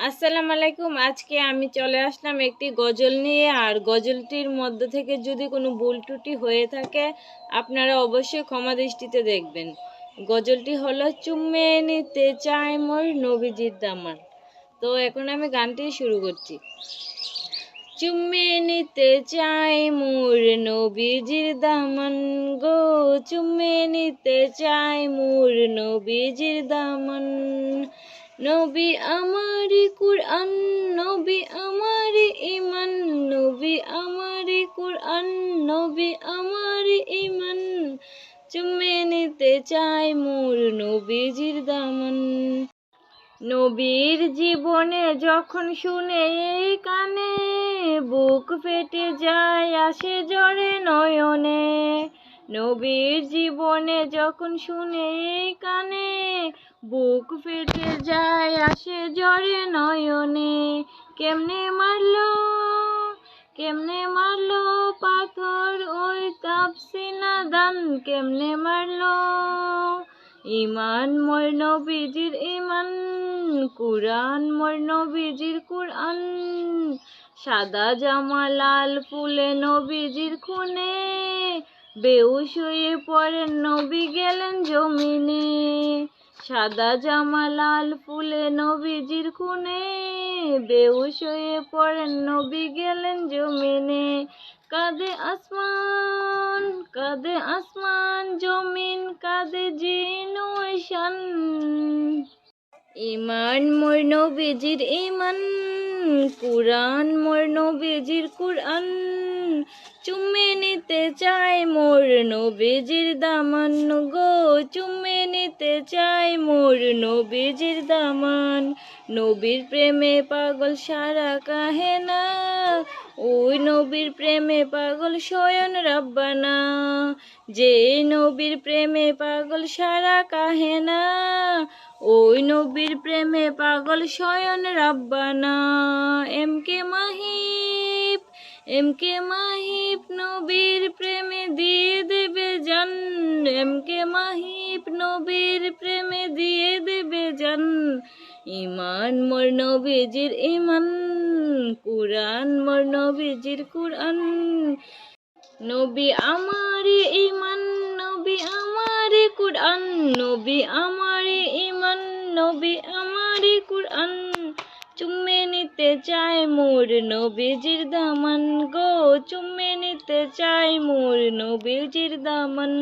আসসালামু আলাইকুম। আজকে আমি চলে আসলাম একটি গজল নিয়ে। আর গজলটির মধ্যে থেকে যদি কোনো ভুল ত্রুটি হয়ে থাকে আপনারা অবশ্যই ক্ষমা দৃষ্টিতে দেখবেন। গজলটি হলো চুম্মে নিতে চাই মোর নবীজির দামান। তো এখন আমি গানটি শুরু করছি। চুম্মে নিতে চাই মোর নবীজির দামান গো, চুম্মে নিতে চাই মোর নবীজির দামান। নবী আমারি কুরআন, নবী আমারি ঈমান, নবী আমারি কুরআন, নবী আমারি ঈমান। চুম্মে নিতে চাই মোর নবীজির দামান। নবীর জীবনে যখন শুনে এই কানে, বুক ফেটে যায় আসে জ্বরে নয়নে। নবীর জীবনে যখন শুনে এই কানে, বুক ফেটে যায় আসে জ্বরে নয়নে। কেমনে মারলো, কেমনে মারলো পাথর ওই তাপসিনা দান, কেমনে মারলো। ঈমান মোর নবীজির ঈমান, কুরআন মোর নবীজির কুরআন। সাদা জামা লাল ফুলে নবীজির খুনে, বেহুশ হয়ে পড়েন নবী গেলেন জমিনে। সাদা জামা লাল ফুলে নবীজির খুনে, বেহুশ হয়ে পড়েন নবী গেলেন জমিনে। কাঁদে আসমান, কাঁদে আসমান জমিন, কাঁদে জিন ও ঈশান। ঈমান মোর নবীজির ঈমান, কুরআন মোর নবীজির কুরআন। চুম্মে নিতে চাই মোর নবীজির দামান গো, চুম্মে নিতে চাই মোর নবীজির দামান। নবীর প্রেমে পাগল সারা কাহেনা, ওই নবীর প্রেমে পাগল স্বয়ং রাব্বানা। যে নবীর প্রেমে পাগল সারা কাহেনা, ওই নবীর প্রেমে পাগল স্বয়ং রাব্বানা। M K Mahib, M K Mahib নবীর প্রেমে দিয়ে দেবে জান, এম কে মাহিব নবীর প্রেমে দিয়ে দেবে জান। ঈমান মোর নবীজির ঈমান, কুরআন মোর নবীজির কুরআন। নবী আমারি ঈমান, নবী আমারি কুরআন, নবী আমারি ঈমান, নবী আমারি কুরআন। চুম্মে নিতে চাই মোর নবীজির দামান গো, চুম্মে নিতে চাই মোর নবীজির দামান।